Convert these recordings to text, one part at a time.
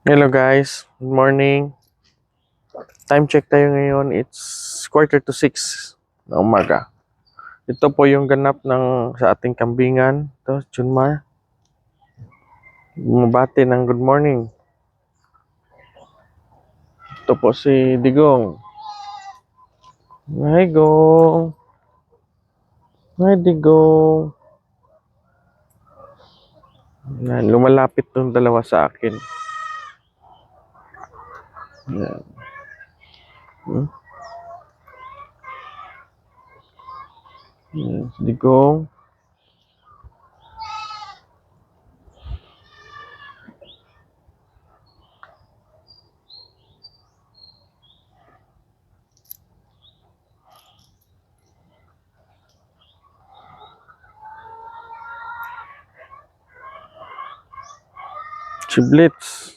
Hello guys, good morning. Time check tayo ngayon. It's quarter to 6 na umaga. Ito po yung ganap ng sa ating kambingan. Ito, Junmar. Bumabati ng good morning. Ito po si Digong. Hi Gong. Hi Digong. Yan, lumalapit tong dalawa sa akin. Yan. Hmm? Yan, si Digong. Si Blitz.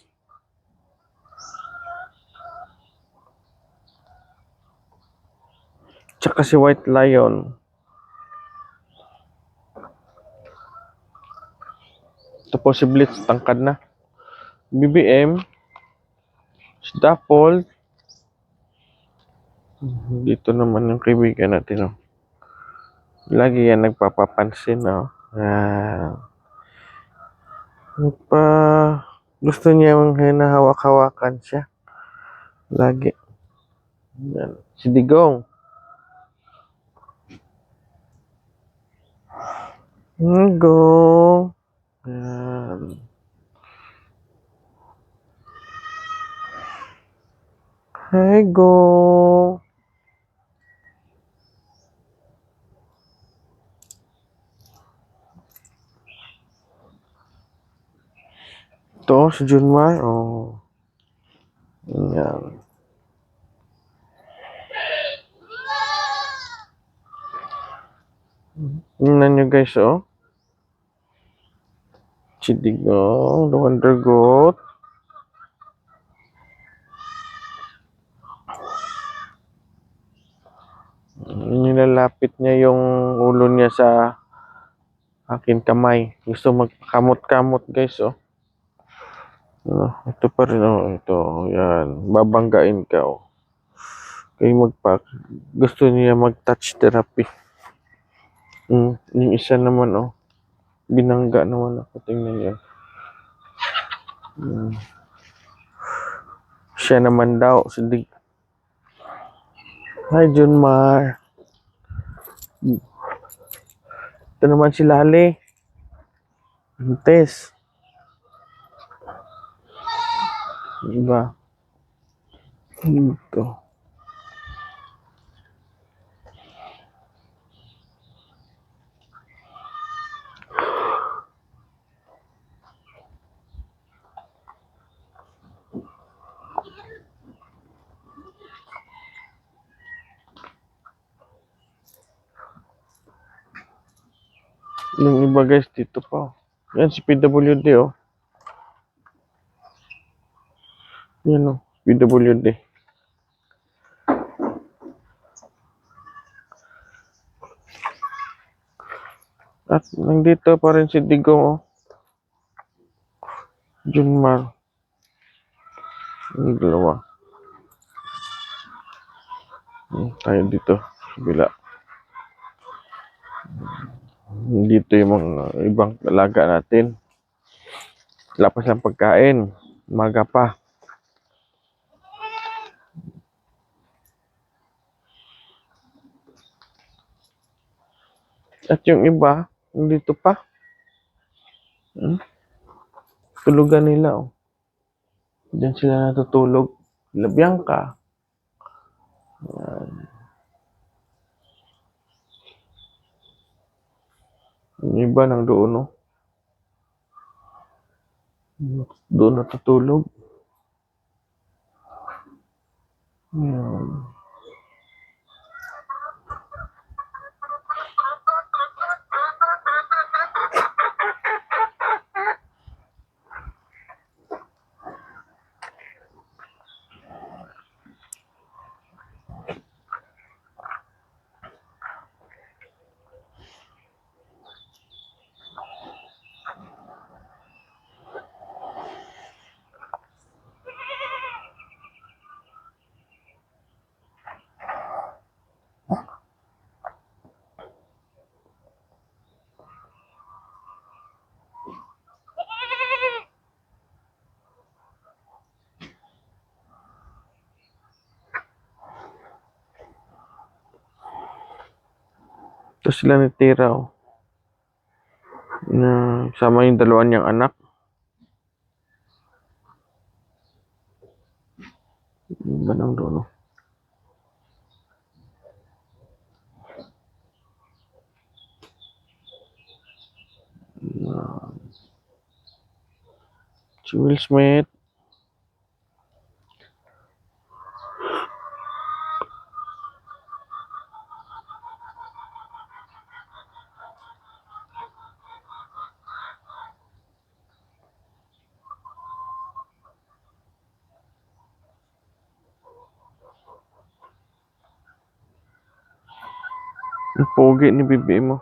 Tsaka si White Lion. Ito po si Blitz, tangkad na. BBM. Si Dapol. Dito naman yung kaibigan natin. Oh. Lagi yan nagpapapansin, no? Pa, gusto niya yung hinahawak-hawakan siya. Lagi. Yan. Si Digong. Digong. Yan. Hi, Gong. Ito, si Junmar. Oh. Yan. Tingnan nyo guys, oh. Si Digong, the Wonder Goat. Nilalapit niya yung ulo niya sa akin kamay. Gusto magkamot-kamot guys, oh. Ito pa rin, oh. Ito, yan. Babanggain ka, oh. Kayo gusto niya mag-touch therapy. Yung isa naman, oh. Binangga naman ako. Tingnan niya. Siya naman daw. Hi, Junmar. Ito naman si Lale. Tess. Diba? Ito. Yung iba guys dito pa. Yan si PWD, oh. Yan, oh. PWD. At nandito pa rin si Digong, oh. Junmar. Yung dalawa. Tayo dito. Bila. Dito yung mga ibang alaga natin. Lapas ng pagkain. Maga pa. At yung iba, dito pa. Tulugan nila, oh. Diyan sila natutulog. Labyang ka. Yung iba nang doon, oh. Doon natutulog. Yan. Ito sila ni Tira, oh. Na sama yung dalawa niyang anak. Yung ba nang doon, oh? Si Will Smith. Ang pogi ni bibi mo.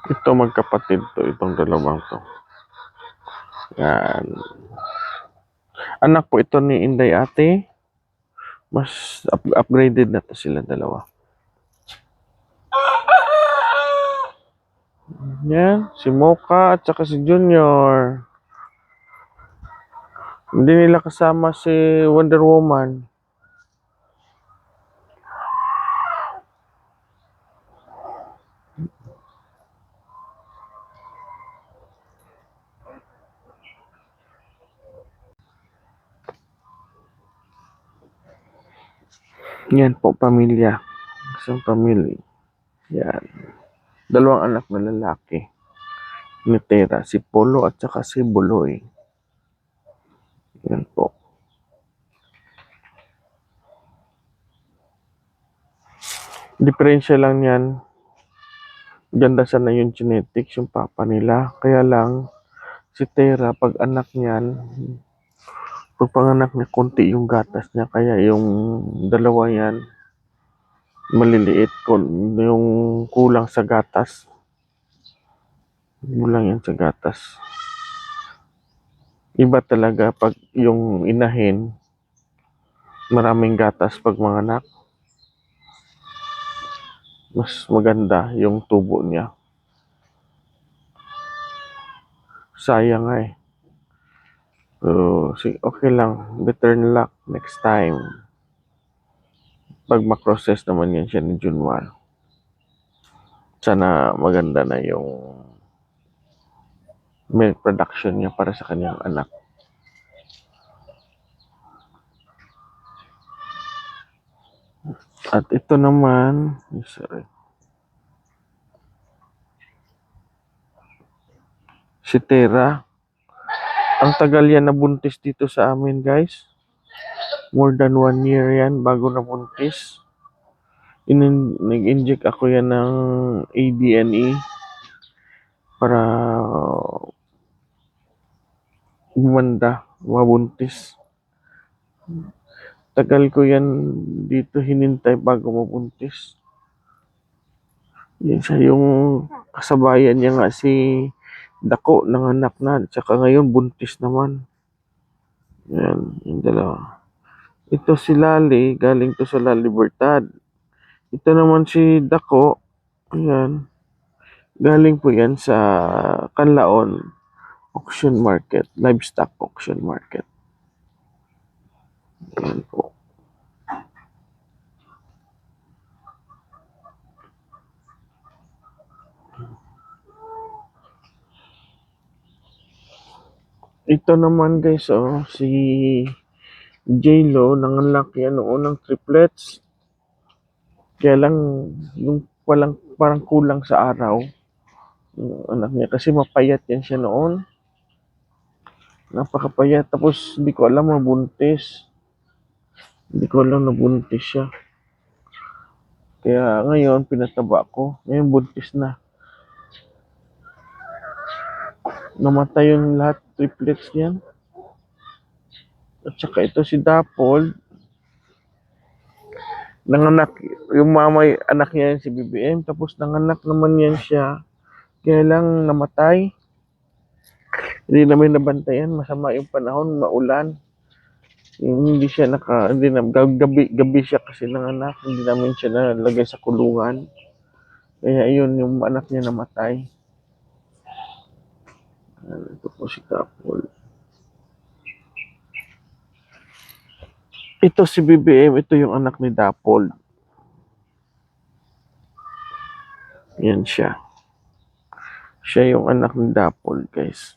Ito magkapatid to, itong dalawang to. Yan. Anak po ito ni Inday ate. Mas upgraded na to sila dalawa. Yan, si Mocha at saka si Junior. Hindi nila kasama si Wonder Woman. Yan po, pamilya. Isang pamilya. Yan. Dalawang anak na lalaki. Ni Tera, si Polo at saka si Buloy. Yan po. Diferensya lang yan. Ganda sana yung genetics, yung papa nila. Kaya lang, si Tera, pag anak niyan, pag panganak niya, konti yung gatas niya. Kaya yung dalawa yan, maliliit. Yung kulang sa gatas. Kulang yan sa gatas. Iba talaga pag yung inahin, maraming gatas pag manganak. Mas maganda yung tubo niya. Sayang nga eh. So, okay lang. Better luck next time. Pag ma-process naman yan siya ni Junmar. Sana maganda na yung milk production niya para sa kanyang anak. At ito naman, sorry. Si Tera. Ang tagal yan nabuntis dito sa amin, guys. More than 1 year yan bago nabuntis. Nag-inject ako yan ng ADNE para gumanda, mabuntis. Tagal ko yan dito hinintay bago mabuntis. Yan siya yung kasabayan niya nga si Dako, nanganak na. Tsaka ngayon buntis naman. Yan, yung dalawa. Ito si Lali, galing to sa La Libertad. Ito naman si Dako, ayan. Galing po yan sa Canlaon Auction Market, Livestock Auction Market. Ayan po. Ito naman guys, oh, si J-Lo, nanganak yan noon ng triplets. Kaya lang, yung parang kulang sa araw, yung anak niya. Kasi mapayat yan siya noon. Napakapayat. Tapos, hindi ko alam nabuntis. Hindi ko alam nabuntis siya. Kaya ngayon, pinataba ko. Ngayon, buntis na. Namatay yung lahat, triplets niyan. At saka ito si Dapol, nanganak, yung mama, anak niya yan si BBM, tapos nanganak naman yan siya. Kaya lang namatay. Hindi namin nabantayan, masama yung panahon, maulan. Hindi siya hindi na, gabi siya kasi nanganak, hindi namin siya nalagay sa kulungan. Kaya yun, yung anak niya namatay. Ito po si Dapol. Ito si BBM, ito yung anak ni Dapol. Yan siya. Siya yung anak ni Dapol, guys.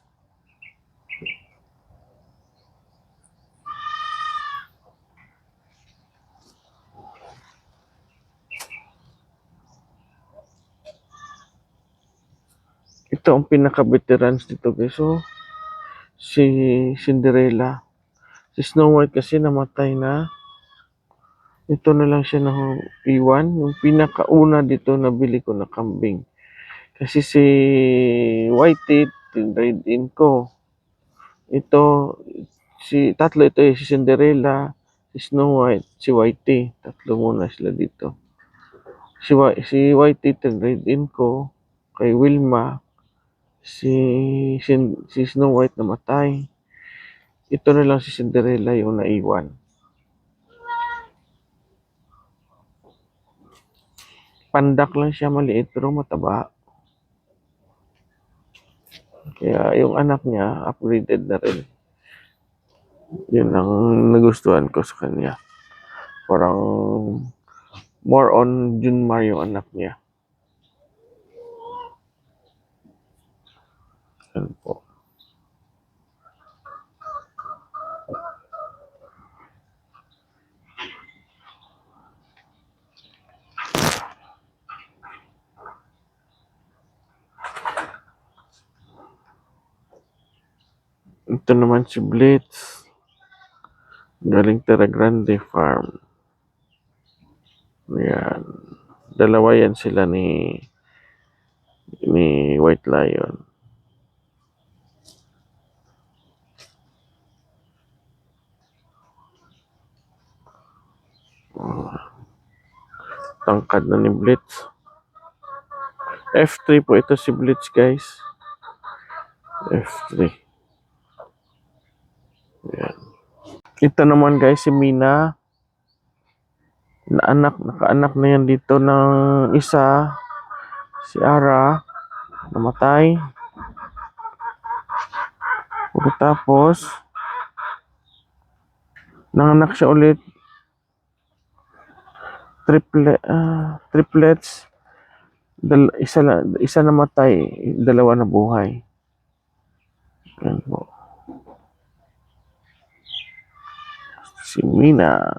Ito ang pinaka-veterans dito, guys. So, si Cinderella. Si Snow White kasi namatay na. Ito na lang siya na iwan. Yung pinakauna dito nabili ko na kambing. Kasi si Whitey, trade in ko. Ito, tatlo ito si Cinderella, si Snow White, si Whitey. Tatlo muna sila dito. Si Whitey, trade in ko. Kay Wilma, si Snow White namatay. Ito na lang si Cinderella yung naiwan. Pandak lang siya, maliit pero mataba. Kaya yung anak niya, upgraded na rin. Yun ang nagustuhan ko sa kanya. Parang more on Junmar yung anak niya. Yan po. Ito naman si Blitz. Galing Terra Grande Farm. Yan. Dalawa yan sila ni White Lion. Tangkad na ni Blitz. F3 po ito si Blitz, guys. F3. Yan. Ito naman, guys, si Mina. Nakaanak na yan dito ng isa. Si Ara. Namatay. Tapos, nanganak siya ulit. Triplets. Isa namatay, dalawa na buhay. Yan po. Si Mina.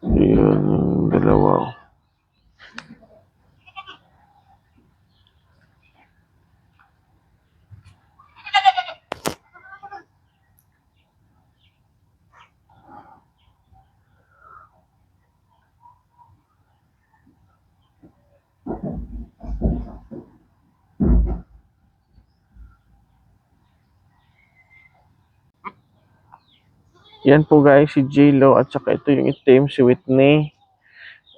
Yun yung dalawa. Yan po, guys, si J-Lo at saka ito yung itim, si Whitney.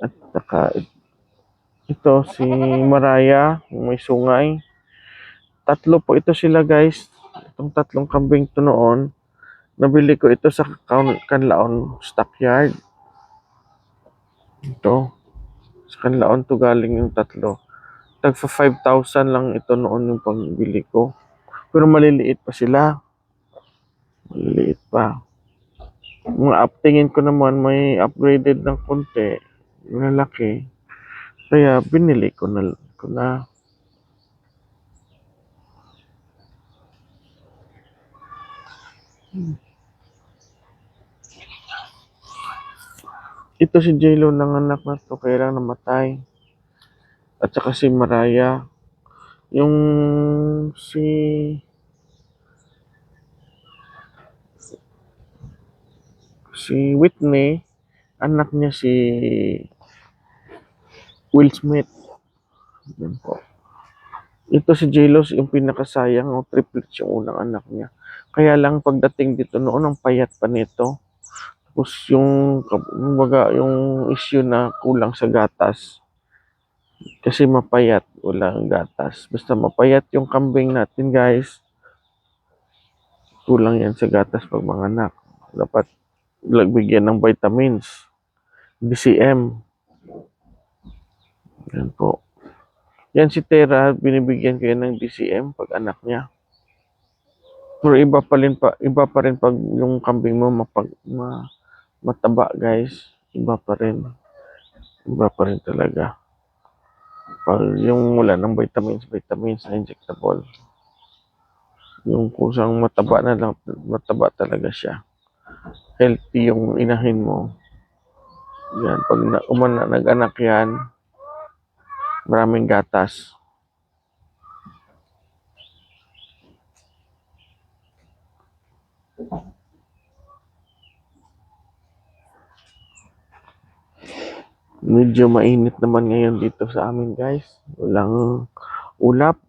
At saka ito si Mariah, yung may sungay. Tatlo po ito sila, guys. Itong tatlong kambing to noon. Nabili ko ito sa Canlaon Stockyard. Ito. Sa Canlaon to galing yung tatlo. Tagpa 5,000 lang ito noon yung pambili ko. Pero maliliit pa sila. Maliliit pa. Tingin ko naman may upgraded ng konti. Malaki. Kaya binili ko na. Ito si J-Lo nanganak na to kaya lang namatay. At saka si Mariah. Yung si Whitney, anak niya si Will Smith. Yan po. Ito si Jelos, yung pinakasayang, o triplets yung unang anak niya. Kaya lang pagdating dito noon, ang payat pa nito. Tapos yung, kumbaga, yung issue na kulang sa gatas. Kasi mapayat, walang gatas. Basta mapayat yung kambing natin, guys. Kulang yan sa gatas pag manganak. Dapat bigyan ng vitamins. DCM. Yan po. Yan si Tera, binibigyan ko yan ng DCM pag anak niya. Pero iba pa rin pag yung kambing mo mataba, guys. Iba pa rin. Iba pa rin talaga. Pag yung wala ng vitamins na injectable. Yung kusang mataba na lang, mataba talaga siya. Healthy yung inahin mo. Yan, pag nag-anak yan, maraming gatas. Medyo mainit naman ngayon dito sa amin, guys. Walang ulap.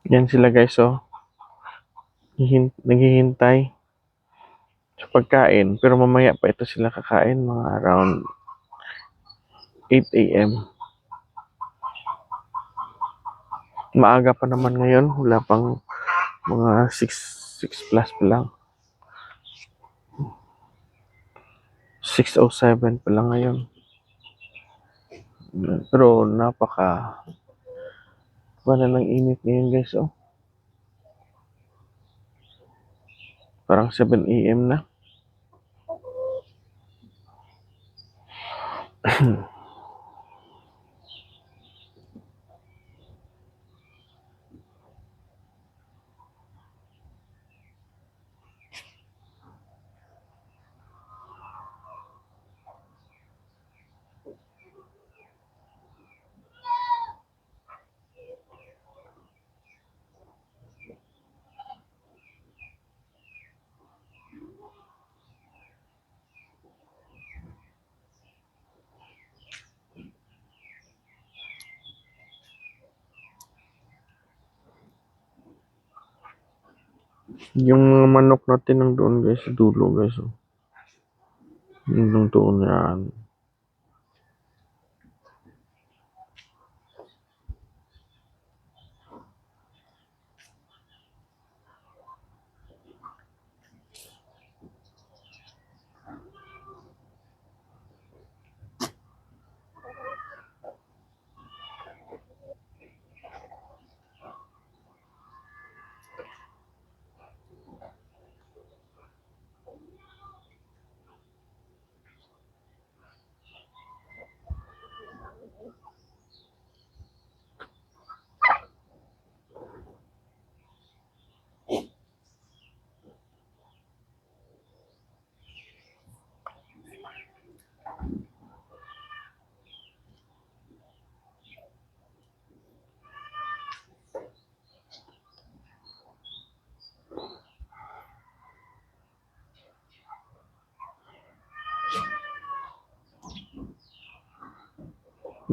Yan sila, guys, oh. Naghihintay sa pagkain. Pero mamaya pa ito sila kakain, mga around 8 a.m. Maaga pa naman ngayon. Wala pang mga 6 plus pa lang. 6:07 pa lang ngayon. Pero wala ng init ngayon, guys, oh. Parang 7 a.m. na. Yung mga manok natin nandoon, guys, sa dulo, guys, oh. Yung doon yan.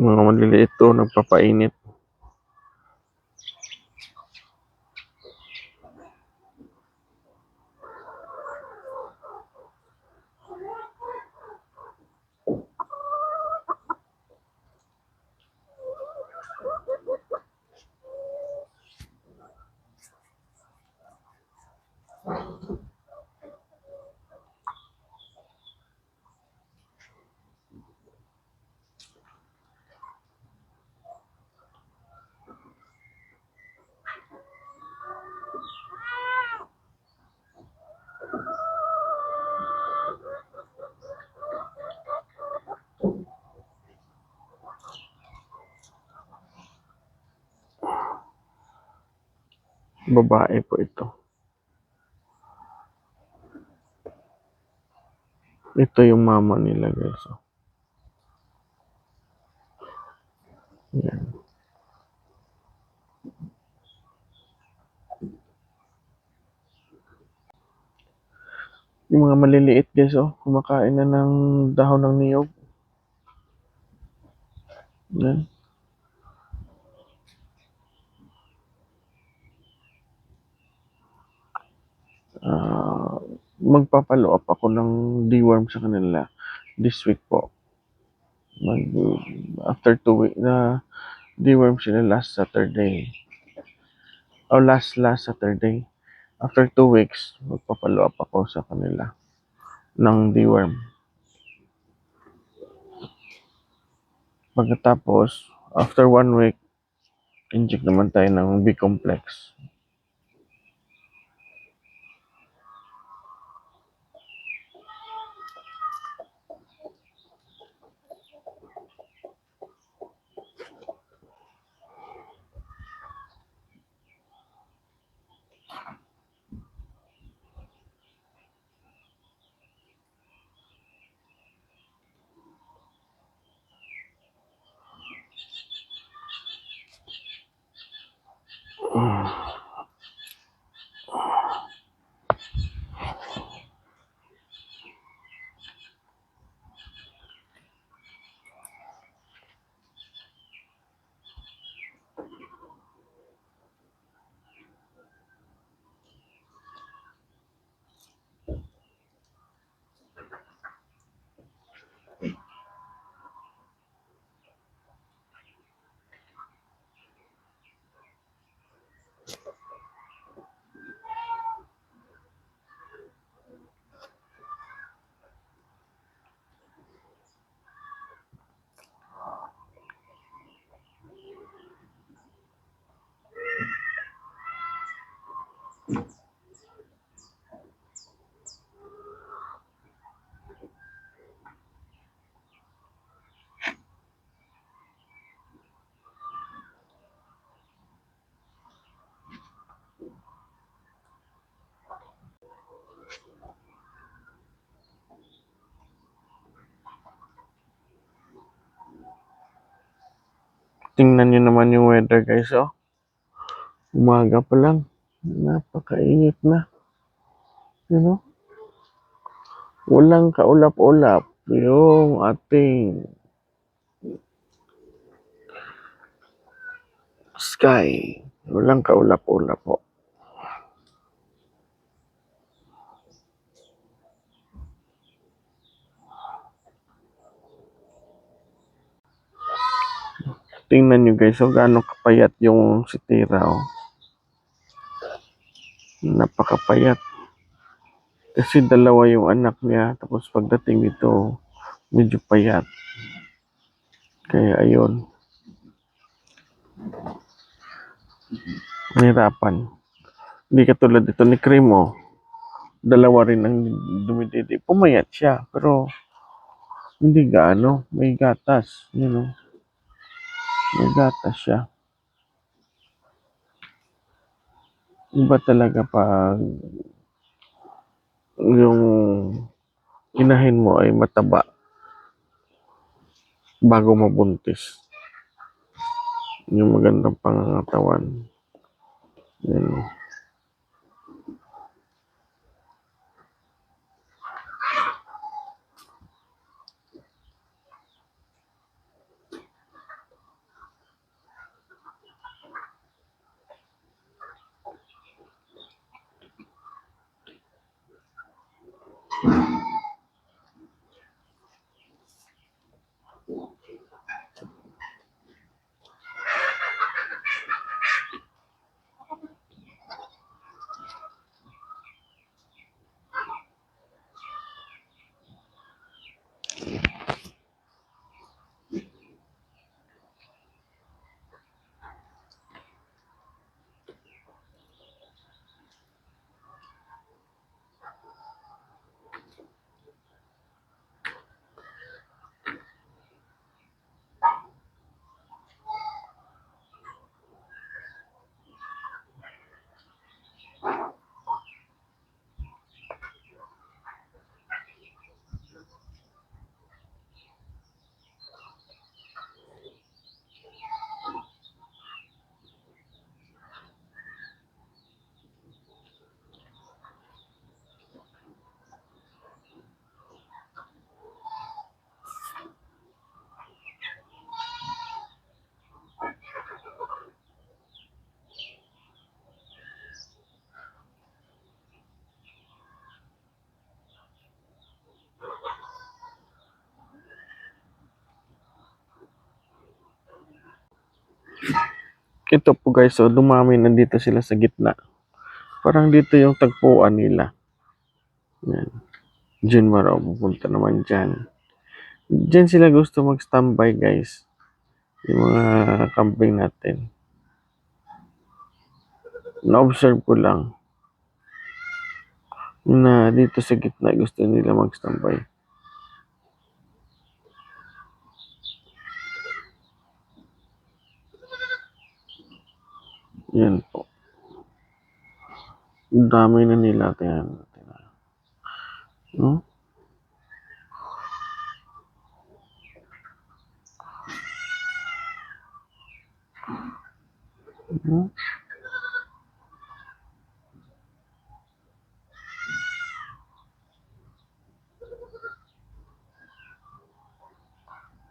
Mga maliliit to, nagpapainit. Babae po ito. Ito yung mama nila, guys. Oh. Yan. Yung mga maliliit, guys, oh, kumakain na ng dahon ng niyog. Yan. Magpapalo up ako ng deworm sa kanila this week po. After 2 weeks na deworm sila last Saturday. O last Saturday. After 2 weeks, magpapalo up ako sa kanila ng deworm. Pagkatapos, after 1 week, inject naman tayo ng B-complex. Tingnan nyo naman yung weather, guys, oh. Umaga pa lang. Napakainit na. You know? Walang kaulap-ulap yung ating sky. Walang kaulap-ulap po. Tingnan nyo, guys, oh, gaano kapayat yung si Tira, oh. Napakapayat. Kasi dalawa yung anak niya. Tapos pagdating dito, medyo payat. Kaya ayun. Nahirapan. Hindi katulad dito ni Cremo. Dalawa rin ang dumididi. Pumayat siya. Pero hindi gaano. May gatas. You know. May gatas siya. Iba talaga pag yung inahin mo ay mataba bago mabuntis. Yung magandang pangangatawan. Yan. Ito po guys, so dumami na dito sila sa gitna. Parang dito yung tagpuan nila. Yan. Junmar, pupunta naman dyan. Diyan sila gusto mag-standby guys. Yung mga camping natin. Na-observe ko lang na dito sa gitna gusto nila mag-standby. Yan po. Ang dami na nila. Tingnan. No? No?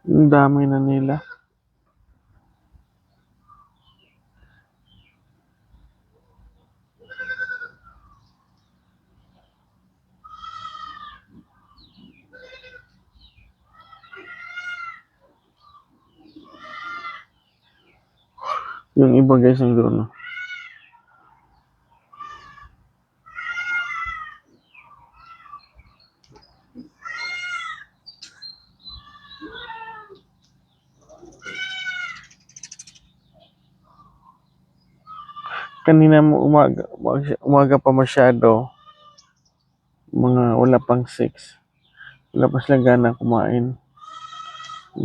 Ang dami na nila. Yung iba guys ang doon. Kanina mo umaga pa masyado. Mga wala pang 6. Wala pa sila gana kumain.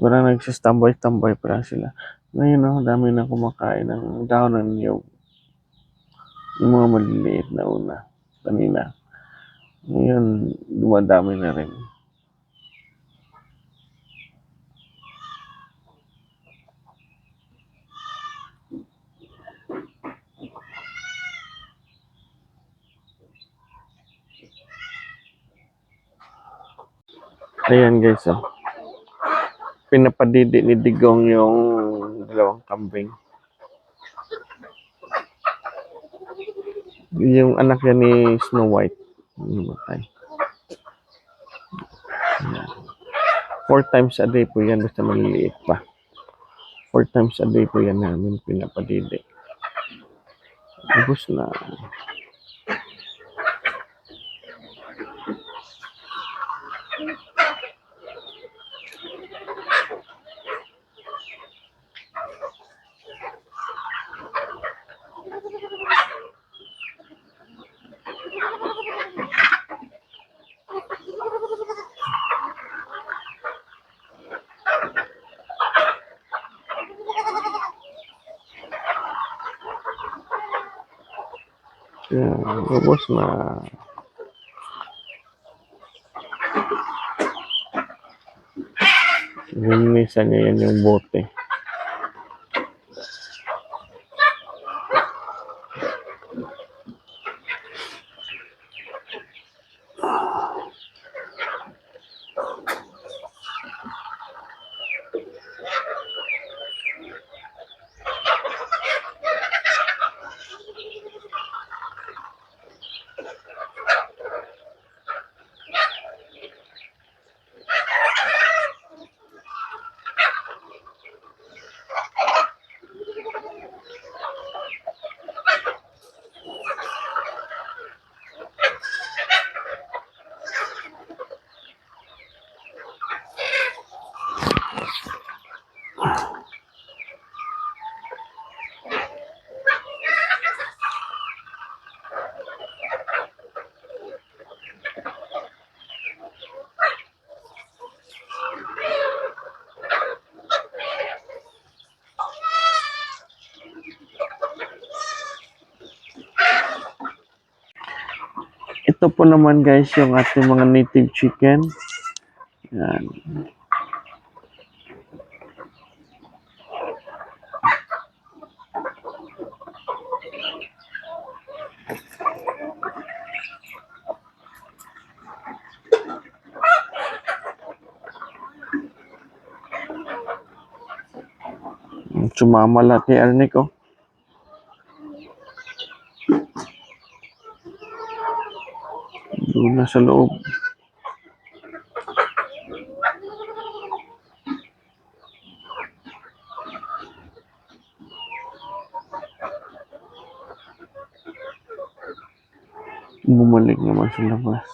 Parang nagsistambay-tambay pa lang sila. Ngayon dami na kumakain ng dahon ng niyog. Yung mga maliliit na una. Kanina. Ngayon, dumadami na rin. Ayan guys, pinapadidi ni Digong yung dalawang kambing. Yung anak niya ni Snow White. Namatay. 4 times a day po yan, basta maliliit pa. 4 times a day po yan namin pinapadidi. Ubus na. Yan, ubos na. Minsan niya yan yung bote. Ito po naman guys yung ating mga native chicken. Yan. Sumama lahat ni Ernick Doon na sa loob. Bumalik naman sa labas.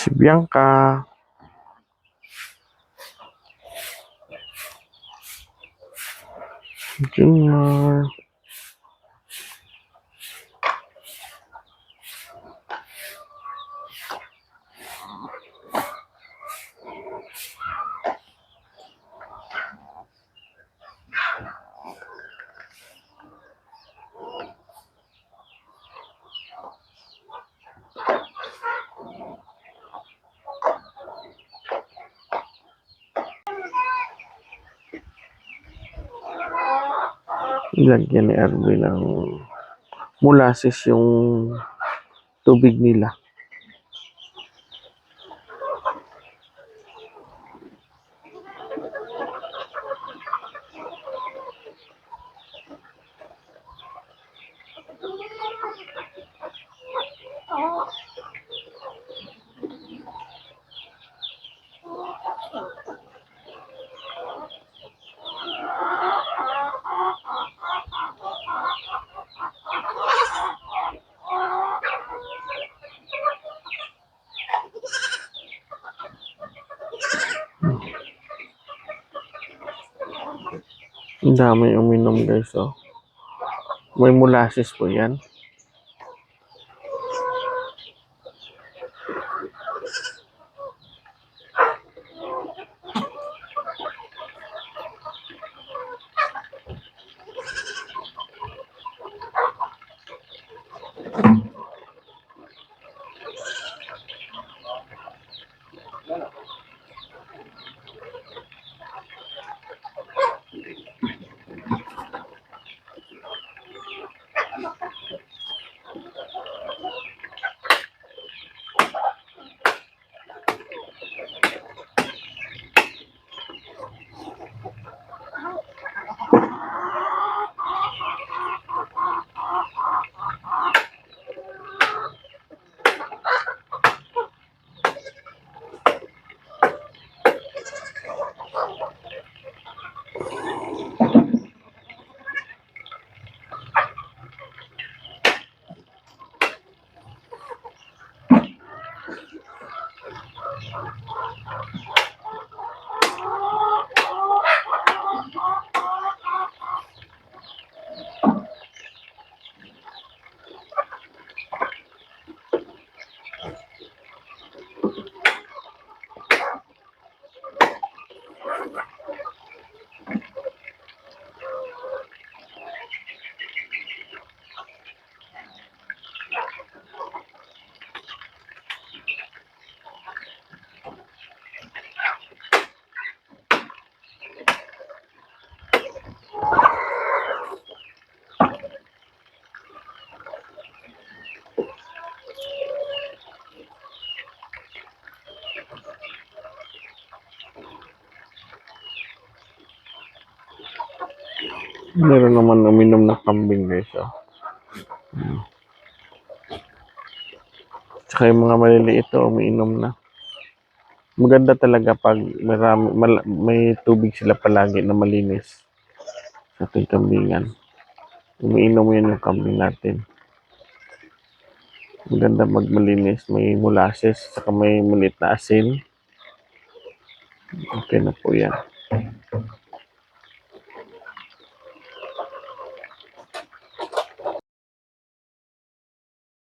Si Bianca. Junior. Ilagyan ni Arby ng molasses yung tubig nila. Ang dami uminom guys, oh. May molasses po yan. Meron naman uminom ng kambing guys. Oh. Tsaka yung mga maliliit to, umiinom na. Maganda talaga pag may tubig sila palagi na malinis sa ating kambingan. Umiinom yan yung kambing natin. Maganda malinis, may molasses, saka may maliit na asin. Okay na po yan.